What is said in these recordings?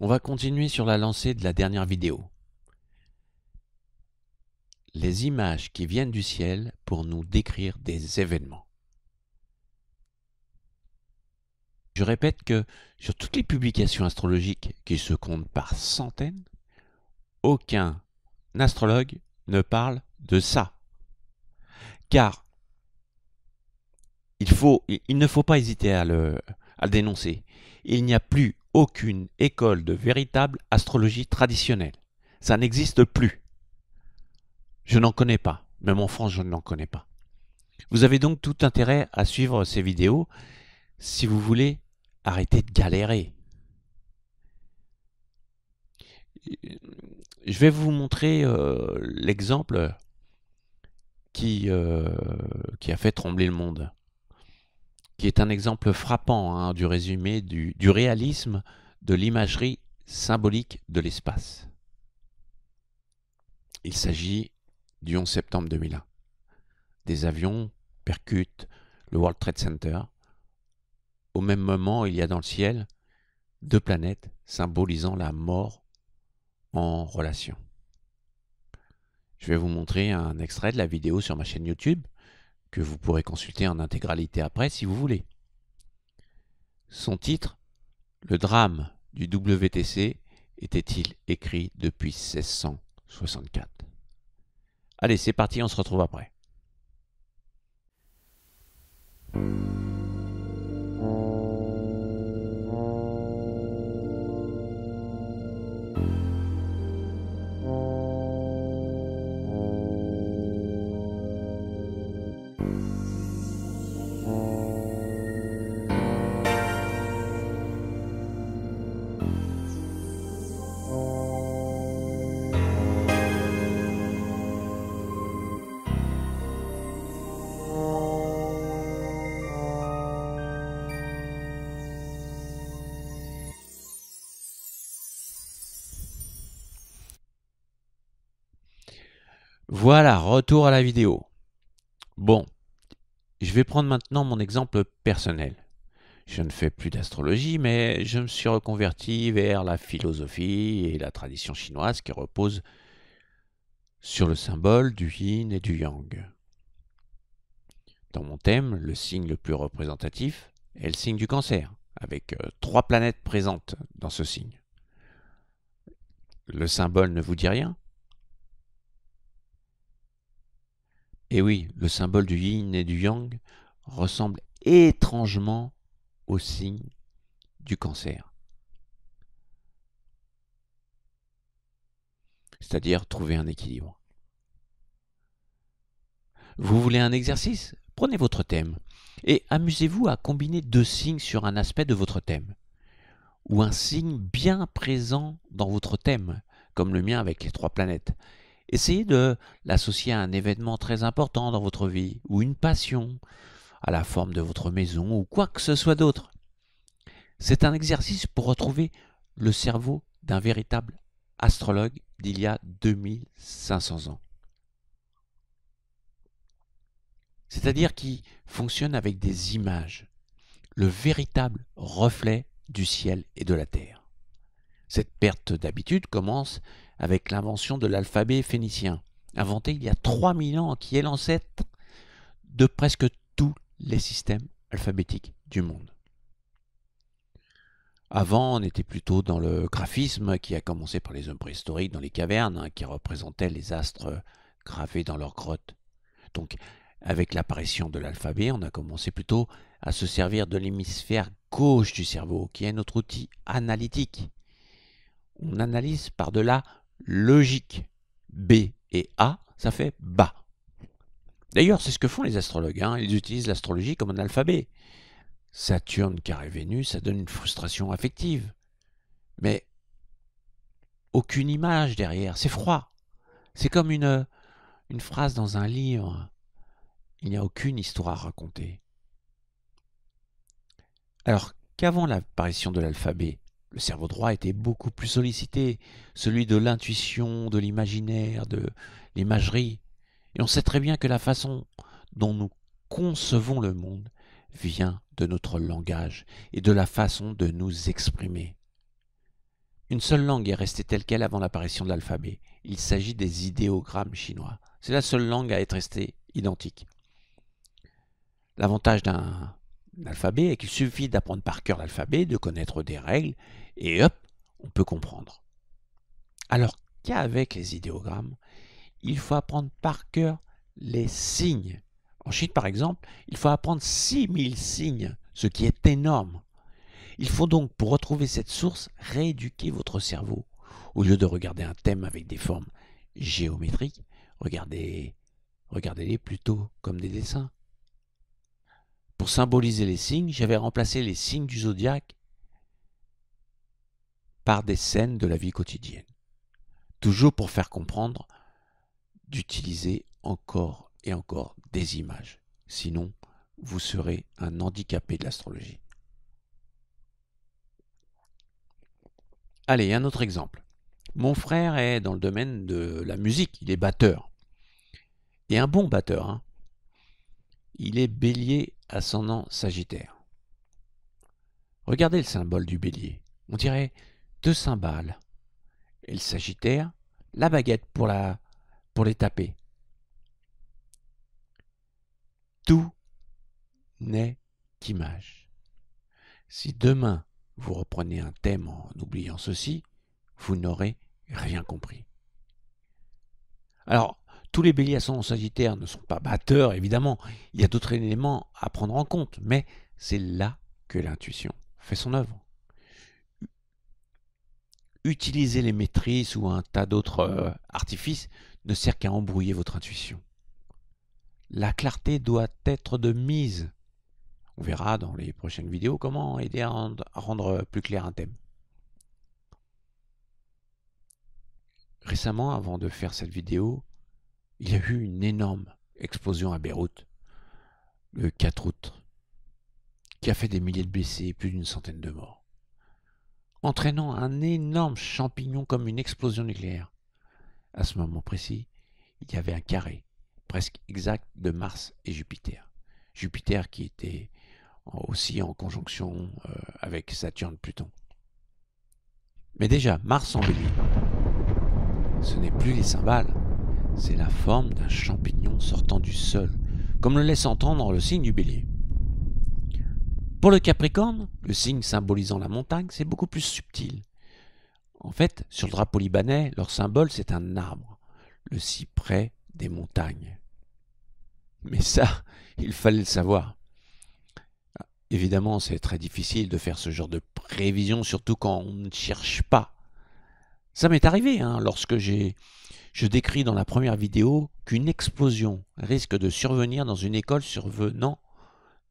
On va continuer sur la lancée de la dernière vidéo. Les images qui viennent du ciel pour nous décrire des événements. Je répète que sur toutes les publications astrologiques qui se comptent par centaines, aucun astrologue ne parle de ça. Car il ne faut pas hésiter à le dénoncer. Il n'y a plus aucune école de véritable astrologie traditionnelle. Ça n'existe plus. Je n'en connais pas. Même en France, je n'en connais pas. Vous avez donc tout intérêt à suivre ces vidéos si vous voulez arrêter de galérer. Je vais vous montrer l'exemple qui a fait trembler le monde, qui est un exemple frappant du résumé du réalisme de l'imagerie symbolique de l'espace. Il s'agit du 11 septembre 2001. Des avions percutent le World Trade Center. Au même moment, il y a dans le ciel deux planètes symbolisant la mort en relation. Je vais vous montrer un extrait de la vidéo sur ma chaîne YouTube que vous pourrez consulter en intégralité après si vous voulez. Son titre, Le drame du WTC était-il écrit depuis 1664? Allez, c'est parti, on se retrouve après. Voilà, retour à la vidéo. Bon, je vais prendre maintenant mon exemple personnel. Je ne fais plus d'astrologie, mais je me suis reconverti vers la philosophie et la tradition chinoise qui repose sur le symbole du yin et du yang. Dans mon thème, le signe le plus représentatif est le signe du Cancer, avec 3 planètes présentes dans ce signe. Le symbole ne vous dit rien? Et oui, le symbole du yin et du yang ressemble étrangement au signe du Cancer. C'est-à-dire trouver un équilibre. Vous voulez un exercice? Prenez votre thème et amusez-vous à combiner 2 signes sur un aspect de votre thème, ou un signe bien présent dans votre thème, comme le mien avec les 3 planètes. Essayez de l'associer à un événement très important dans votre vie, ou une passion, à la forme de votre maison, ou quoi que ce soit d'autre. C'est un exercice pour retrouver le cerveau d'un véritable astrologue d'il y a 2500 ans. C'est-à-dire qui fonctionne avec des images, le véritable reflet du ciel et de la terre. Cette perte d'habitude commence avec l'invention de l'alphabet phénicien, inventé il y a 3000 ans, qui est l'ancêtre de presque tous les systèmes alphabétiques du monde. Avant, on était plutôt dans le graphisme qui a commencé par les hommes préhistoriques dans les cavernes, qui représentaient les astres gravés dans leurs grottes. Donc, avec l'apparition de l'alphabet, on a commencé plutôt à se servir de l'hémisphère gauche du cerveau, qui est notre outil analytique. On analyse par de la logique. B et A, ça fait bas. D'ailleurs, c'est ce que font les astrologues. Ils utilisent l'astrologie comme un alphabet. Saturne carré Vénus, ça donne une frustration affective. Mais aucune image derrière, c'est froid. C'est comme une phrase dans un livre. Il n'y a aucune histoire à raconter. Alors qu'avant l'apparition de l'alphabet, le cerveau droit était beaucoup plus sollicité, celui de l'intuition, de l'imaginaire, de l'imagerie. Et on sait très bien que la façon dont nous concevons le monde vient de notre langage et de la façon de nous exprimer. Une seule langue est restée telle qu'elle avant l'apparition de l'alphabet. Il s'agit des idéogrammes chinois. C'est la seule langue à être restée identique. L'avantage d'un alphabet est qu'il suffit d'apprendre par cœur l'alphabet, de connaître des règles, et hop, on peut comprendre. Alors qu'avec les idéogrammes, il faut apprendre par cœur les signes. En Chine, par exemple, il faut apprendre 6000 signes, ce qui est énorme. Il faut donc, pour retrouver cette source, rééduquer votre cerveau. Au lieu de regarder un thème avec des formes géométriques, regardez-les plutôt comme des dessins. Pour symboliser les signes, j'avais remplacé les signes du zodiaque par des scènes de la vie quotidienne. Toujours pour faire comprendre d'utiliser encore et encore des images. Sinon, vous serez un handicapé de l'astrologie. Allez, un autre exemple. Mon frère est dans le domaine de la musique, il est batteur. Et un bon batteur, hein. Il est bélier ascendant Sagittaire. Regardez le symbole du bélier. On dirait 2 cymbales. Et le Sagittaire, la baguette pour les taper. Tout n'est qu'image. Si demain vous reprenez un thème en oubliant ceci, vous n'aurez rien compris. Alors, tous les béliers ascendants Sagittaire ne sont pas batteurs, évidemment. Il y a d'autres éléments à prendre en compte, mais c'est là que l'intuition fait son œuvre. Utiliser les maîtrises ou un tas d'autres artifices ne sert qu'à embrouiller votre intuition. La clarté doit être de mise. On verra dans les prochaines vidéos comment aider à rendre plus clair un thème. Récemment, avant de faire cette vidéo, il y a eu une énorme explosion à Beyrouth, le 4 août, qui a fait des milliers de blessés et plus d'une centaine de morts, entraînant un énorme champignon comme une explosion nucléaire. À ce moment précis, il y avait un carré presque exact de Mars et Jupiter. Jupiter qui était aussi en conjonction avec Saturne-Pluton. Mais déjà, Mars en bélier, ce n'est plus les cymbales, c'est la forme d'un champignon sortant du sol, comme le laisse entendre le signe du bélier. Pour le Capricorne, le signe symbolisant la montagne, c'est beaucoup plus subtil. En fait, sur le drapeau libanais, leur symbole, c'est un arbre, le cyprès des montagnes. Mais ça, il fallait le savoir. Évidemment, c'est très difficile de faire ce genre de prévision, surtout quand on ne cherche pas. Ça m'est arrivé, lorsque je décris dans la première vidéo qu'une explosion risque de survenir dans une école survenant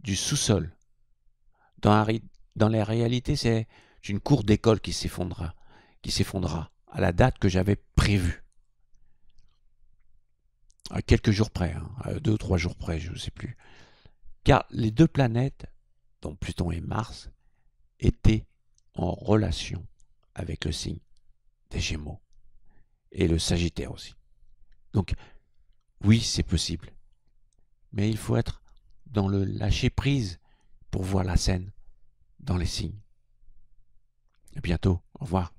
du sous-sol. Dans la réalité, c'est une cour d'école qui s'effondrera à la date que j'avais prévue. À quelques jours près, à 2 ou 3 jours près, je ne sais plus. Car les 2 planètes, dont Pluton et Mars, étaient en relation avec le signe des Gémeaux et le Sagittaire aussi. Donc, oui, c'est possible. Mais il faut être dans le lâcher-prise pour voir la scène dans les signes. À bientôt. Au revoir.